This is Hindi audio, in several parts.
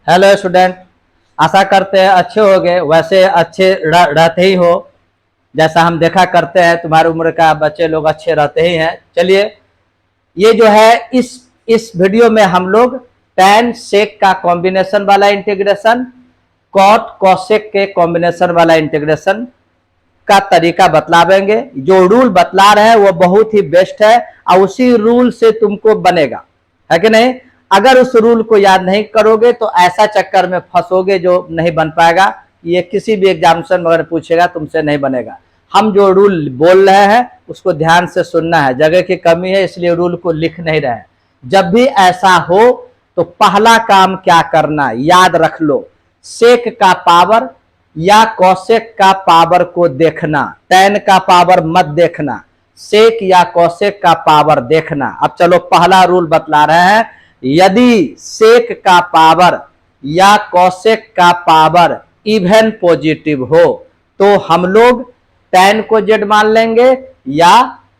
हेलो स्टूडेंट, आशा करते हैं अच्छे होगे। वैसे अच्छे रहते ही हो, जैसा हम देखा करते हैं तुम्हारी उम्र का बच्चे लोग अच्छे रहते ही हैं। चलिए, ये जो है इस वीडियो में हम लोग tan sec का कॉम्बिनेशन वाला इंटीग्रेशन, cot cosec के कॉम्बिनेशन वाला इंटीग्रेशन का तरीका बतलावेंगे। जो रूल बतला रहे हैं वो बहुत ही बेस्ट है और उसी रूल से तुमको बनेगा, है कि नहीं। अगर उस रूल को याद नहीं करोगे तो ऐसा चक्कर में फंसोगे जो नहीं बन पाएगा। ये किसी भी एग्जामिनेशन में अगर पूछेगा तुमसे नहीं बनेगा। हम जो रूल बोल रहे हैं उसको ध्यान से सुनना है। जगह की कमी है इसलिए रूल को लिख नहीं रहे हैं। जब भी ऐसा हो तो पहला काम क्या करना, याद रख लो, सेक का पावर या कौशिक का पावर को देखना, tan का पावर मत देखना, सेक या कौशिक का पावर देखना। अब चलो पहला रूल बतला रहे हैं। यदि सेक का पावर या कौशिक का पावर इवन पॉजिटिव हो तो हम लोग tan को z मान लेंगे या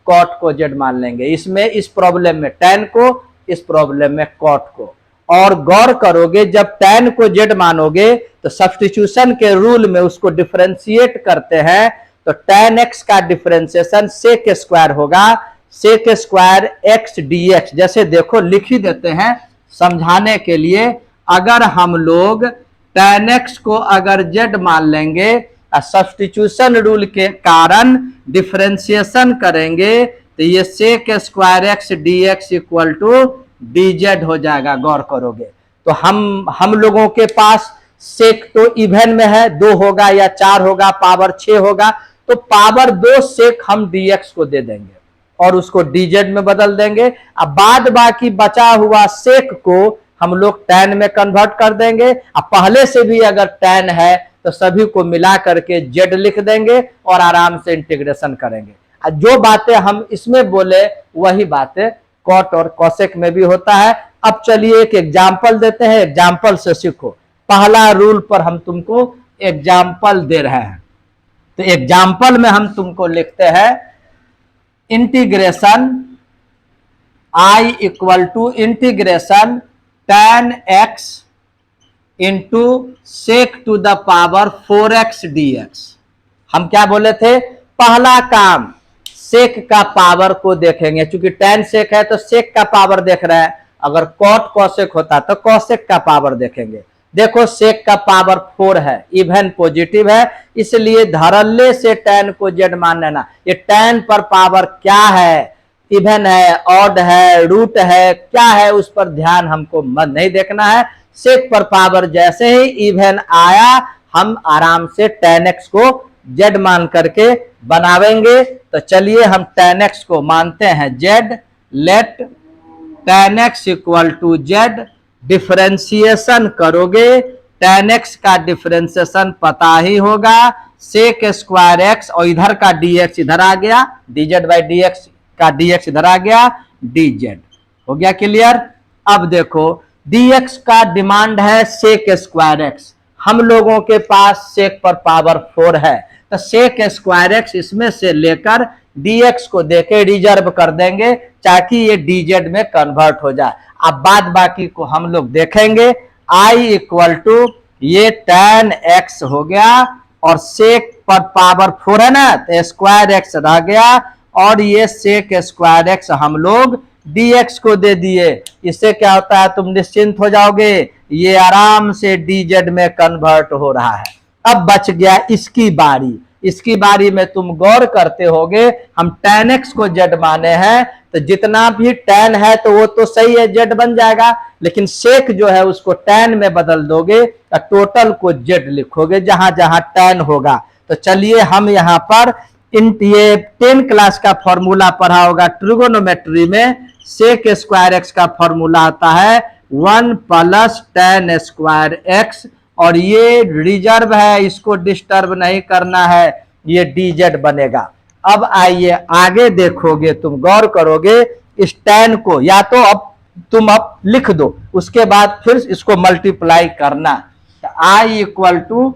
cot को z मान लेंगे। इसमें इस प्रॉब्लम में tan को, इस प्रॉब्लम में cot को। और गौर करोगे जब tan को z मानोगे तो सब्स्टिट्यूशन के रूल में उसको डिफरेंशिएट करते हैं तो tan x का डिफरेंशिएशन sec स्क्वायर होगा, sec स्क्वायर x dx। जैसे देखो लिख ही देते हैं समझाने के लिए। अगर हम लोग tan x को अगर z मान लेंगे, सब्स्टिट्यूशन रूल के कारण डिफरेंशिएशन करेंगे तो ये sec square x dx equal to dz हो जाएगा। गौर करोगे तो हम लोगों के पास सेक तो इवन में है, 2 होगा या 4 होगा, पावर 6 होगा, तो पावर 2 सेक हम dx को दे देंगे और उसको dz में बदल देंगे। अब बाद बाकी बचा हुआ सेक को हम लोग tan में कन्वर्ट कर देंगे। अब पहले से भी अगर tan है तो सभी को मिला करके z लिख देंगे और आराम से इंटीग्रेशन करेंगे। जो बातें हम इसमें बोले वही बातें कॉट और कॉसेक में भी होता है। अब चलिए एक एग्जाम्पल देते हैं, एग्जाम्पल से सीखो। पहला रूल पर हम तुमको एग्जाम्पल दे रहे हैं तो एग्जाम्पल में हम तुमको लिखते हैं integration I equal to integration tan x into sec to the power 4x dx। हम क्या बोले थे, पहला काम सेक का पावर को देखेंगे। चूंकि tan सेक है तो सेक का पावर देख रहा है, अगर cot cosec होता तो cosec का पावर देखेंगे। देखो सेक का पावर 4 है, इवन पॉजिटिव है, इसलिए धरल्ले से tan को z मान लेना। ये tan पर पावर क्या है, इवन है, ऑड है, रूट है, क्या है, उस पर ध्यान हमको मत नहीं देखना है। सेक पर पावर जैसे ही इवन आया हम आराम से tan x को z मान करके बनावेंगे। तो चलिए हम tan x को मानते हैं z। Let tan x equal to z। Differentiation करोगे, tan x का डिफरेंशिएशन पता ही होगा, सेक स्क्वायर x और इधर का dx इधर आ गया, dz बाई dx का dx इधर आ गया, dz हो गया क्लियर। अब देखो dx का डिमांड है सेक स्क्वायर x, हम लोगों के पास सेक पर पावर 4 है तो सेक स्क्वायर x इसमें से लेकर dx को देके रिजर्व कर देंगे ताकि ये dz में कन्वर्ट हो जाए। अब बाद बाकी को हम लोग देखेंगे। I इक्वल टू ये tan x हो गया और सेक पर पावर 4 है ना तो स्क्वायर x रह गया और ये सेक स्क्वायर x हम लोग dx को दे दिए। इससे क्या होता है, तुम निश्चिंत हो जाओगे, ये आराम से dz में कन्वर्ट हो रहा है। अब बच गया इसकी बारी। इसकी बारी में तुम गौर करते होगे हम tan x को z माने हैं तो जितना भी tan है तो वो तो सही है, z बन जाएगा, लेकिन सेक जो है उसको tan में बदल दोगे तो टोटल को z लिखोगे जहां जहां tan होगा। तो चलिए हम यहाँ पर ये 10 क्लास का फॉर्मूला पढ़ा होगा ट्रिगोनोमेट्री में। सेक स्क्वायर x का फॉर्मूला आता है 1 प्लस tan स्क्वायर x और ये रिजर्व है, इसको डिस्टर्ब नहीं करना है, ये dz बनेगा। अब आइए आगे देखोगे, तुम गौर करोगे इस tan को या तो अब तुम अब लिख दो, उसके बाद फिर इसको मल्टीप्लाई करना। I इक्वल टू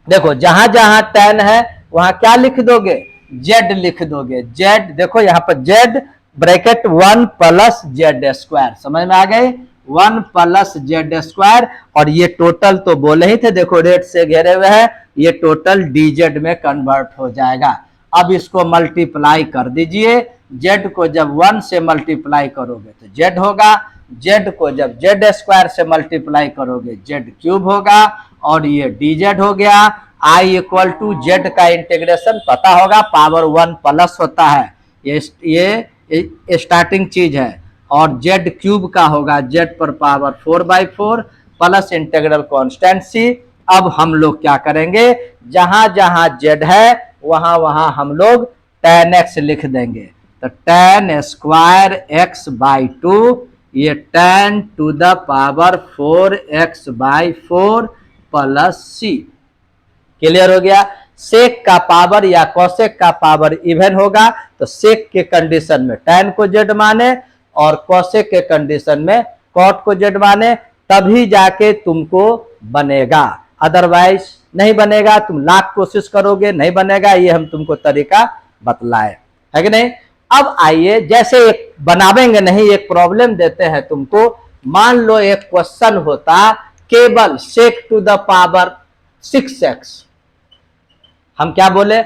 देखो जहां जहां tan है वहां क्या लिख दोगे, z लिख दोगे। z देखो यहाँ पर z bracket 1 plus z square, समझ में आ गई। 1 प्लस जेड स्क्वायर, और ये टोटल तो बोले ही थे, देखो रेड से घेरे हुए है, ये टोटल डीजेड में कन्वर्ट हो जाएगा। अब इसको मल्टीप्लाई कर दीजिए, जेड को जब 1 से मल्टीप्लाई करोगे तो जेड होगा, जेड को जब जेड स्क्वायर से मल्टीप्लाई करोगे जेड क्यूब होगा, और ये डीजेड हो गया। आई इक्वल टू जेड का इंटीग्रेशन पता होगा, पावर 1 प्लस होता है, ये स्टार्टिंग चीज है, और जेड क्यूब का होगा जेड पर पावर 4/4 प्लस इंटीग्रल कांस्टेंट सी। अब हम लोग क्या करेंगे, जहां जहां जेड है वहां वहां हम लोग tan x लिख देंगे, तो tan स्क्वायर x/2, ये tan to the power 4x/4 plus C. Clear हो गया। सेक का पावर या कोसेक का पावर इवन होगा तो सेक के कंडीशन में tan को जेड माने और कोसेक के कंडीशन में कॉट को जेड माने, तभी जाके तुमको बनेगा, अदरवाइज नहीं बनेगा। तुम लाख कोशिश करोगे नहीं बनेगा, ये हम तुमको तरीका बतलाए, है कि नहीं। अब आइए, जैसे एक बनावेंगे नहीं, एक प्रॉब्लम देते हैं तुमको। मान लो एक क्वेश्चन होता केवल सेक टू द पावर 6x, हम क्या बोले,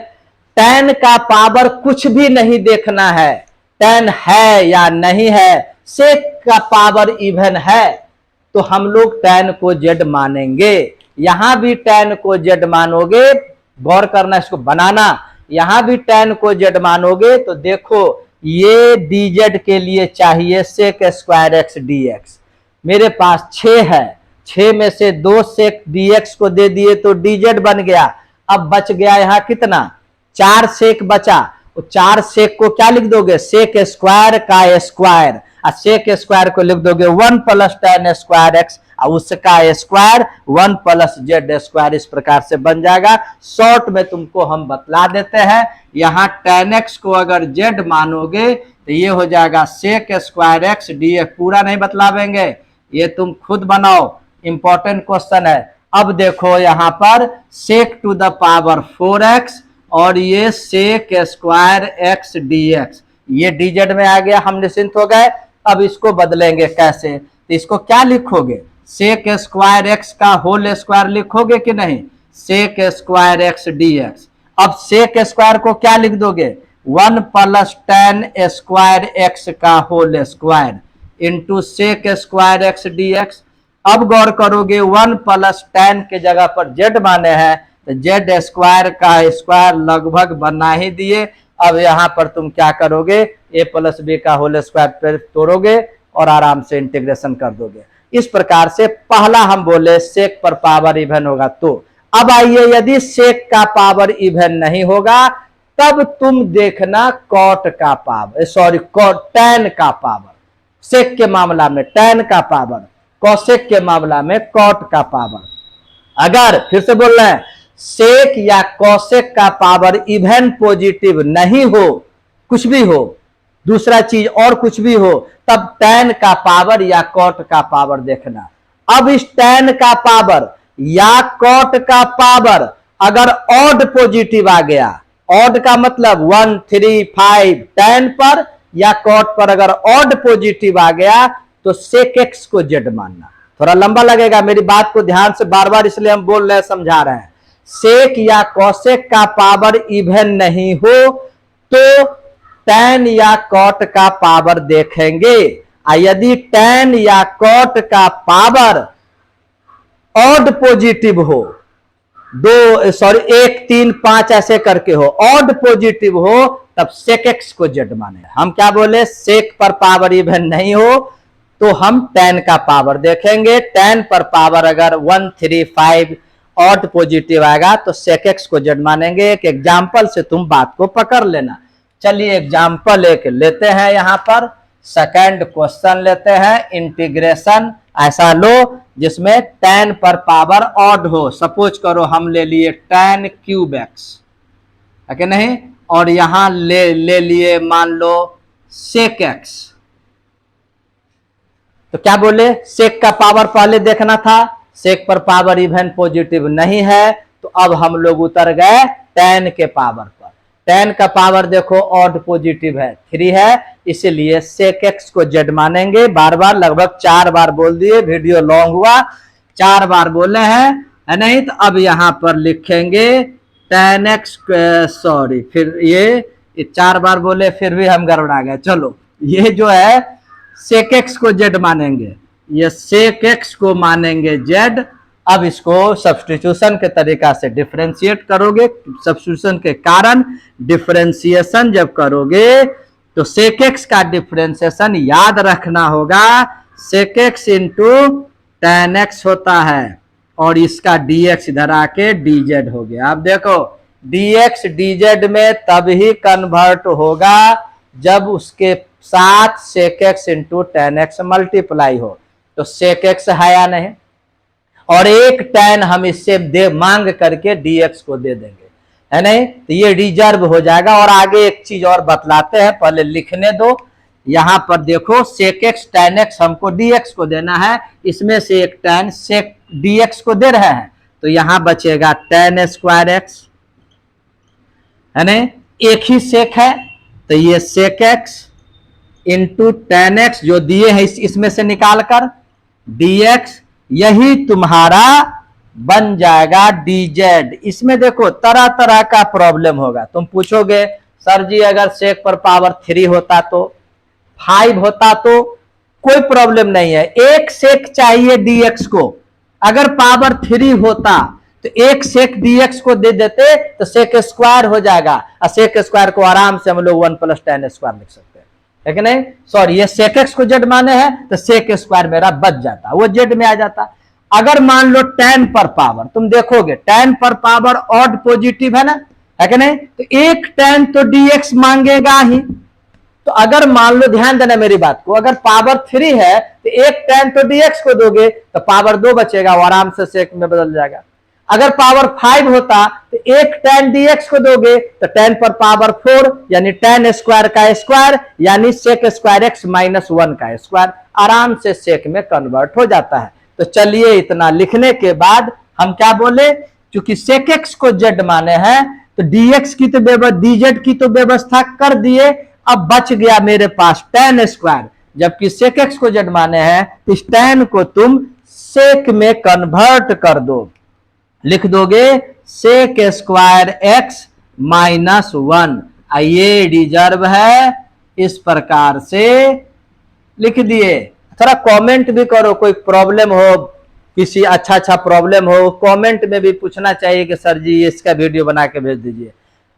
tan का पावर कुछ भी नहीं देखना है, tan है या नहीं है, सेक का पावर इवन है तो हम लोग tan को z मानेंगे। यहां भी tan को z मानोगे, गौर करना इसको बनाना, यहां भी tan को z मानोगे तो देखो ये dz के लिए चाहिए सेक स्क्वायर एक्स dx, मेरे पास 6 है, 6 में से 2 सेक dx को दे दिए तो dz बन गया। अब बच गया यहां कितना, 4 सेक बचा, वो 4 सेक को क्या लिख दोगे, सेक स्क्वायर का स्क्वायर, और सेक स्क्वायर को लिख दोगे 1 प्लस tan स्क्वायर एक्स, और उसका स्क्वायर 1 प्लस जेड स्क्वायर, इस प्रकार से बन जाएगा। शॉर्ट में तुमको हम बतला देते हैं, यहां tan x को अगर z मानोगे तो ये हो जाएगा सेक स्क्वायर एक्स dx, पूरा नहीं बतलावेंगे, ये तुम खुद बनाओ, इंपॉर्टेंट क्वेश्चन है। अब देखो यहां पर सेक टू द पावर 4x और ये सेक स्क्वायर एक्स dx, ये dz में आ गया, हम निश्चिंत हो गए। अब इसको बदलेंगे कैसे, तो इसको क्या लिखोगे, सेक स्क्वायर एक्स का होल स्क्वायर लिखोगे कि नहीं, सेक स्क्वायर एक्स dx। अब सेक स्क्वायर को क्या लिख दोगे, 1 प्लस tan स्क्वायर एक्स का whole square into sec square x dx। अब गौर करोगे 1 प्लस tan के जगह पर z माने हैं तो जेड स्क्वायर का स्क्वायर लगभग बना ही दिए। अब यहां पर तुम क्या करोगे, a प्लस बी का होल स्क्वायर पर तोड़ोगे और आराम से इंटीग्रेशन कर दोगे। इस प्रकार से पहला हम बोले सेक पर पावर इवन होगा। तो अब आइए, यदि सेक का पावर इवन नहीं होगा तब तुम देखना कॉट का पावर, सॉरी tan का पावर, सेक के मामला में tan का पावर, कोसेक के मामला में कॉट का पावर। अगर फिर से बोल रहे हैं, सेक या कोसेक का पावर इवन पॉजिटिव नहीं हो, कुछ भी हो, दूसरा चीज और कुछ भी हो, तब tan का पावर या कॉट का पावर देखना। अब इस tan का पावर या कॉट का पावर अगर ऑड पॉजिटिव आ गया, ऑड का मतलब 1 3 5 tan पर या कॉट पर अगर ऑड पॉजिटिव आ गया तो सेक एक्स को जेड मानना। थोड़ा लंबा लगेगा, मेरी बात को ध्यान से बार बार इसलिए हम बोल रहे हैं, समझा रहे हैं। सेक या कोसेक का पावर इवन नहीं हो तो tan या कॉट का पावर देखेंगे, यदि tan या कॉट का पावर ऑड पॉजिटिव हो, 1 3 5 ऐसे करके हो, ऑड पॉजिटिव हो, तब सेक एक्स को जेड माने। हम क्या बोले, सेक पर पावर इवन नहीं हो तो हम tan का पावर देखेंगे, tan पर पावर अगर 1 3 5 ऑड पॉजिटिव आएगा तो सेक एक्स को जेड मानेंगे। एक एग्जाम्पल से तुम बात को पकड़ लेना। चलिए एग्जाम्पल एक लेते हैं, यहां पर सेकंड क्वेश्चन लेते हैं, इंटीग्रेशन ऐसा लो जिसमें tan पर पावर ऑड हो। सपोज करो हम ले लिए tan क्यूब एक्स, है कि नहीं, और यहां ले लिए मान लो सेक एक्स। तो क्या बोले, सेक का पावर पहले देखना था, सेक पर पावर इवन पॉजिटिव नहीं है, तो अब हम लोग उतर गए tan के पावर पर। tan का पावर देखो ऑड पॉजिटिव है 3 है, इसलिए sec x को z मानेंगे। बार बार लगभग 4 बार बोल दिए, वीडियो लॉन्ग हुआ, 4 बार बोले हैं, है नहीं। तो अब यहां पर लिखेंगे tan x, सॉरी फिर ये 4 बार बोले फिर भी हम गड़बड़ा गए। चलो ये जो है sec x को z मानेंगे, ये sec x को मानेंगे z। अब इसको सब्स्टिट्यूशन के तरीका से डिफरेंशिएट करोगे, सब्स्टिट्यूशन के कारण डिफरेंशिएशन जब करोगे तो sec x का डिफरेंशिएशन याद रखना होगा, sec x into tan x होता है और इसका dx इधर आके dz हो गया। अब देखो dx dz में तभी कन्वर्ट होगा जब उसके साथ sec x into tan x multiply हो। तो sec x है या नहीं, और एक tan हम इससे दे मांग करके dx को दे देंगे, है नहीं। तो ये रिजर्व हो जाएगा। और आगे एक चीज और बतलाते हैं, पहले लिखने दो। यहां पर देखो sec x tan x हमको dx को देना है, इसमें से एक tan sec dx को दे रहे हैं, तो यहां बचेगा tan स्क्वायर x, है नहीं। एक ही sec है तो ये sec x into tan x जो दिए हैं इसमें से निकाल कर dx, यही तुम्हारा बन जाएगा dz। इसमें देखो तरह तरह का प्रॉब्लम होगा। तुम पूछोगे सर जी अगर sec पर पावर 3 होता तो, 5 होता तो कोई प्रॉब्लम नहीं है, एक sec चाहिए dx को। अगर पावर 3 होता तो एक sec dx को दे देते तो sec स्क्वायर हो जाएगा, और sec स्क्वायर को आराम से हम लोग 1 + tan स्क्वायर लिख सकते हैं, है कि नहीं। सॉरी ये sec x को z माने हैं तो sec स्क्वायर मेरा बच जाता, वो z में आ जाता। अगर मान लो tan पर पावर, तुम देखोगे tan पर पावर ऑड पॉजिटिव है ना, है कि नहीं, तो एक tan तो dx मांगेगा ही। तो अगर मान लो, ध्यान देना मेरी बात को, अगर पावर 3 है तो एक tan तो dx को दोगे तो पावर 2 बचेगा, वो आराम से sec में बदल जाएगा। अगर पावर 5 होता तो एक tan dx को दोगे तो tan पर पावर 4 यानी tan स्क्वायर का स्क्वायर यानी sec स्क्वायर x -1 का स्क्वायर, आराम से sec में कन्वर्ट हो जाता है। तो चलिए इतना लिखने के बाद हम क्या बोले, चूंकि sec x को z माने हैं तो dx की तो dz की तो व्यवस्था कर दिए। अब बच गया मेरे पास tan स्क्वायर, जबकि sec x को z माने हैं तो इस tan को तुम sec में कन्वर्ट कर दो, लिख दोगे sec स्क्वायर x -1। ये रिजर्व है, इस प्रकार से लिख दिए। थोड़ा कमेंट भी करो, कोई प्रॉब्लम हो, किसी अच्छा प्रॉब्लम हो, कमेंट में भी पूछना चाहिए कि सर जी इसका वीडियो बना के भेज दीजिए,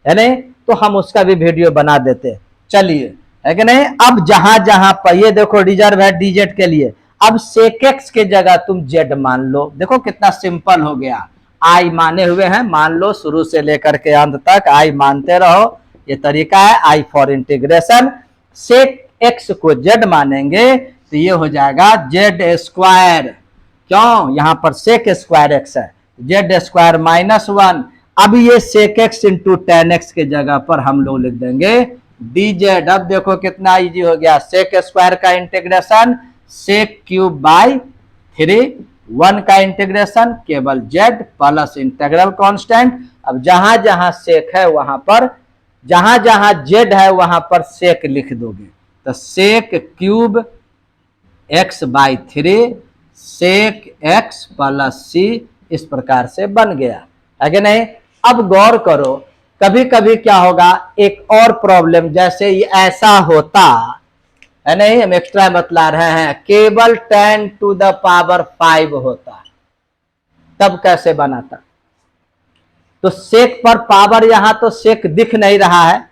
है नहीं, तो हम उसका भी वीडियो बना देते। चलिए, है कि नहीं। अब जहां जहां पर ये देखो रिजर्व है dz के लिए, अब sec x के जगह तुम z मान लो। देखो कितना सिंपल हो गया, आई माने हुए हैं, मान लो शुरू से लेकर के अंत तक आई मानते रहो, ये तरीका है I for integration. sec x को z मानेंगे तो ये हो जाएगा z स्क्वायर, क्यों, यहां पर sec स्क्वायर x है, z स्क्वायर -1। अब ये sec x into tan x के जगह पर हम लोग लिख देंगे dz। अब देखो कितना इजी हो गया, sec स्क्वायर का इंटीग्रेशन sec क्यूब बाई 3, 1 का इंटीग्रेशन केवल z प्लस इंटीग्रल कांस्टेंट। अब जहां जहां sec है वहां पर, जहां जहां z है वहां पर sec लिख दोगे, तो sec cube x by 3 sec x plus c, इस प्रकार से बन गया, है कि नहीं। अब गौर करो, कभी कभी क्या होगा, एक और प्रॉब्लम, जैसे ये ऐसा होता है नहीं, हम एक्स्ट्रा बतला रहे हैं, केवल 10 टू द पावर 5 होता, तब कैसे बनाता। तो sec पर पावर, यहां तो sec दिख नहीं रहा है,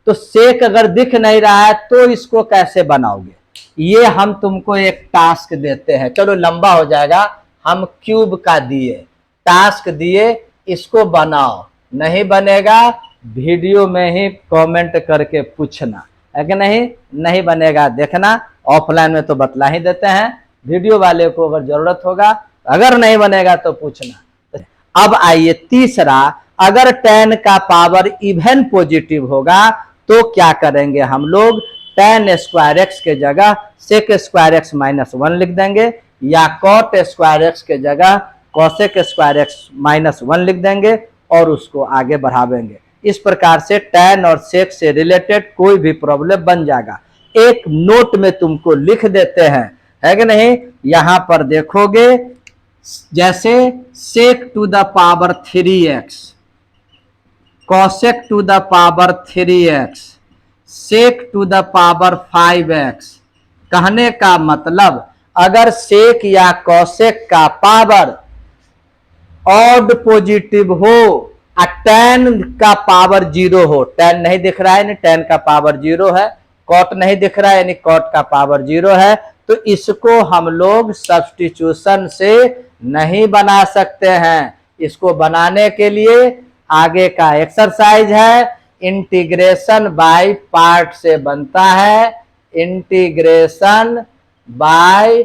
तो sec अगर दिख नहीं रहा है तो इसको कैसे बनाओगे, ये हम तुमको एक टास्क देते हैं। चलो लंबा हो जाएगा, हम क्यूब का दिए, टास्क दिए, इसको बनाओ। नहीं बनेगा वीडियो में ही कमेंट करके पूछना, है कि नहीं, नहीं बनेगा देखना, ऑफलाइन में तो बतला ही देते हैं, वीडियो वाले को अगर जरूरत होगा, अगर नहीं बनेगा तो पूछना। अब आइए तीसरा, अगर tan का पावर इवन पॉजिटिव होगा तो क्या करेंगे हम लोग, tan स्क्वायर x के जगह sec स्क्वायर x -1 लिख देंगे, या cot स्क्वायर x के जगह cosec स्क्वायर x -1 लिख देंगे और उसको आगे बढ़ावेंगे। इस प्रकार से tan और sec से रिलेटेड कोई भी प्रॉब्लम बन जाएगा। एक नोट में तुमको लिख देते हैं, है कि नहीं। यहां पर देखोगे जैसे sec to the power 3x, cosec to the power 3x, sec to the power 5x। कहने का मतलब अगर sec या cosec का पावर ऑड पॉजिटिव हो और tan का पावर 0 हो, tan नहीं दिख रहा है यानी tan का पावर 0 है, cot नहीं दिख रहा है यानी cot का पावर 0 है, तो इसको हम लोग सब्स्टिट्यूशन से नहीं बना सकते हैं। इसको बनाने के लिए आगे का एक्सरसाइज है, इंटीग्रेशन बाय पार्ट से बनता है, इंटीग्रेशन बाय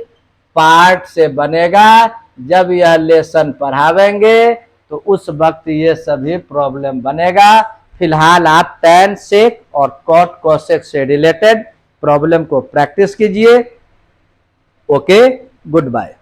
पार्ट से बनेगा। जब यह लेसन पढ़ावेंगे तो उस वक्त ये सभी प्रॉब्लम बनेगा। फिलहाल आप tan sec और cot cosec से रिलेटेड प्रॉब्लम को प्रैक्टिस कीजिए। Okay, good bye.